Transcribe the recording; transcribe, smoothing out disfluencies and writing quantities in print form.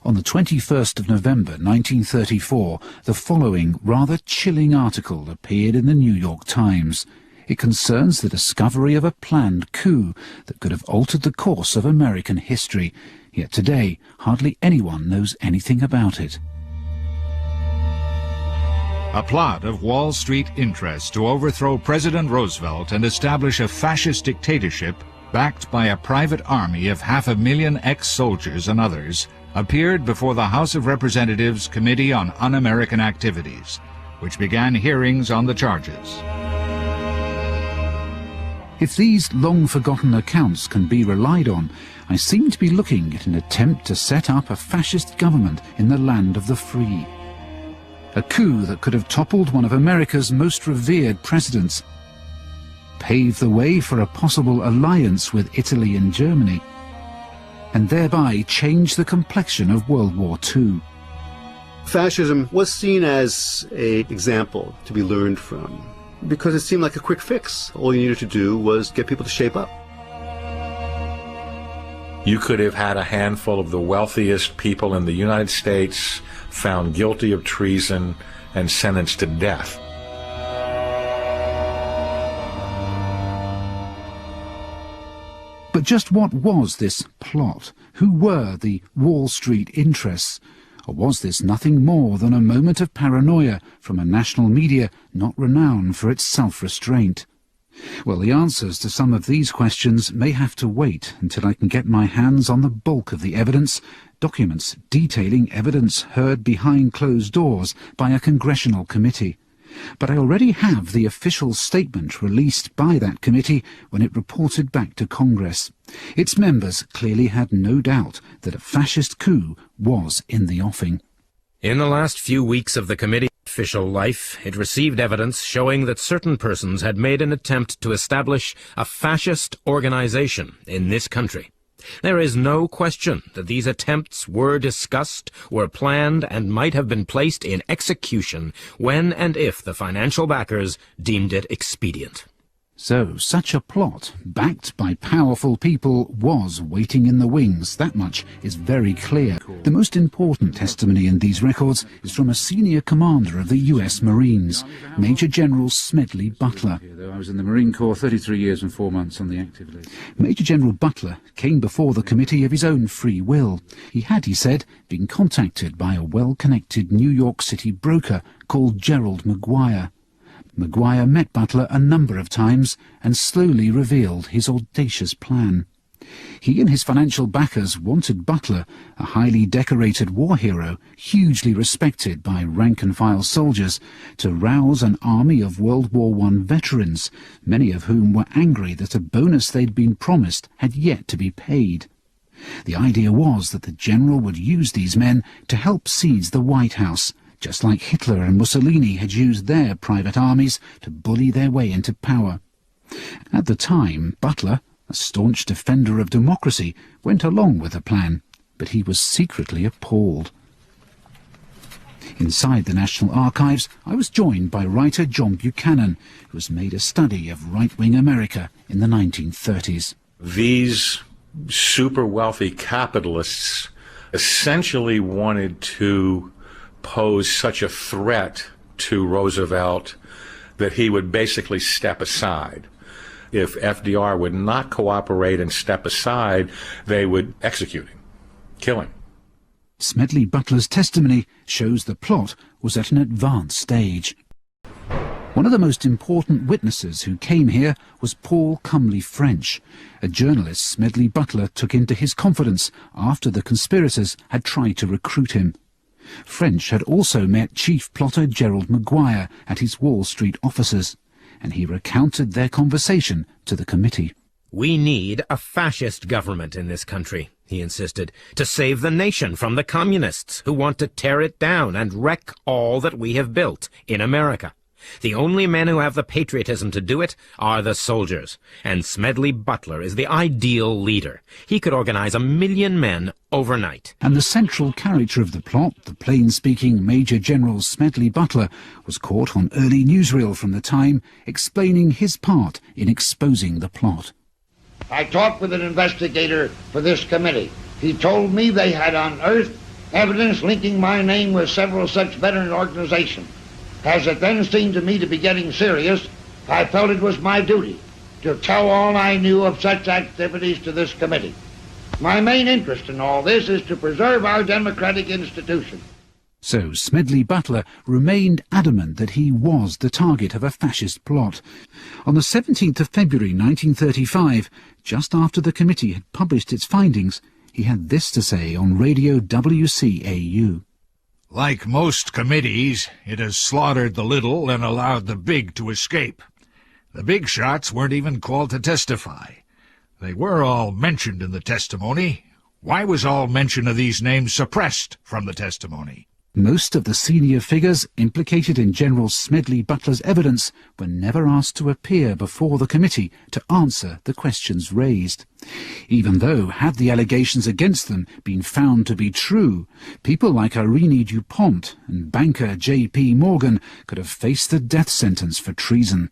On the 21st of November 1934, the following rather chilling article appeared in the New York Times. It concerns the discovery of a planned coup that could have altered the course of American history, yet today hardly anyone knows anything about it. A plot of Wall Street interests to overthrow President Roosevelt and establish a fascist dictatorship backed by a private army of 500,000 ex-soldiers and others appeared before the House of Representatives Committee on Un-American Activities, which began hearings on the charges. If these long-forgotten accounts can be relied on, I seem to be looking at an attempt to set up a fascist government in the land of the free. A coup that could have toppled one of America's most revered presidents, paved the way for a possible alliance with Italy and Germany, and thereby change the complexion of World War II. Fascism was seen as an example to be learned from, because it seemed like a quick fix. All you needed to do was get people to shape up. You could have had a handful of the wealthiest people in the United States found guilty of treason and sentenced to death. But just what was this plot? Who were the Wall Street interests? Or was this nothing more than a moment of paranoia from a national media not renowned for its self-restraint? Well, the answers to some of these questions may have to wait until I can get my hands on the bulk of the evidence, documents detailing evidence heard behind closed doors by a congressional committee. But I already have the official statement released by that committee when it reported back to Congress. Its members clearly had no doubt that a fascist coup was in the offing. In the last few weeks of the committee's official life, it received evidence showing that certain persons had made an attempt to establish a fascist organization in this country. There is no question that these attempts were discussed, were planned, and might have been placed in execution when and if the financial backers deemed it expedient. So, such a plot, backed by powerful people, was waiting in the wings. That much is very clear. The most important testimony in these records is from a senior commander of the U.S. Marines, Major General Smedley Butler. I was in the Marine Corps 33 years and 4 months on the active list. Major General Butler came before the committee of his own free will. He had, he said, been contacted by a well-connected New York City broker called Gerald Maguire. Maguire met Butler a number of times and slowly revealed his audacious plan. He and his financial backers wanted Butler, a highly decorated war hero, hugely respected by rank-and-file soldiers, to rouse an army of World War I veterans, many of whom were angry that a bonus they'd been promised had yet to be paid. The idea was that the general would use these men to help seize the White House, just like Hitler and Mussolini had used their private armies to bully their way into power. At the time, Butler, a staunch defender of democracy, went along with the plan, but he was secretly appalled. Inside the National Archives, I was joined by writer John Buchanan, who has made a study of right-wing America in the 1930s. These super wealthy capitalists essentially wanted to pose such a threat to Roosevelt that he would basically step aside. If FDR would not cooperate and step aside, they would execute him, kill him. Smedley Butler's testimony shows the plot was at an advanced stage. One of the most important witnesses who came here was Paul Cumley French, a journalist Smedley Butler took into his confidence after the conspirators had tried to recruit him. French had also met chief plotter Gerald Maguire at his Wall Street offices, and he recounted their conversation to the committee. We need a fascist government in this country, he insisted, to save the nation from the communists who want to tear it down and wreck all that we have built in America. The only men who have the patriotism to do it are the soldiers, and Smedley Butler is the ideal leader. He could organize 1 million men overnight. And the central character of the plot, the plain-speaking Major General Smedley Butler, was caught on early newsreel from the time, explaining his part in exposing the plot. I talked with an investigator for this committee. He told me they had unearthed evidence linking my name with several such veteran organizations. As it then seemed to me to be getting serious, I felt it was my duty to tell all I knew of such activities to this committee. My main interest in all this is to preserve our democratic institution. So Smedley Butler remained adamant that he was the target of a fascist plot. On the 17th of February 1935, just after the committee had published its findings, he had this to say on Radio WCAU. Like most committees, it has slaughtered the little and allowed the big to escape. The big shots weren't even called to testify. They were all mentioned in the testimony. Why was all mention of these names suppressed from the testimony? Most of the senior figures implicated in General Smedley Butler's evidence were never asked to appear before the committee to answer the questions raised. Even though, had the allegations against them been found to be true, people like Irene DuPont and banker J.P. Morgan could have faced the death sentence for treason.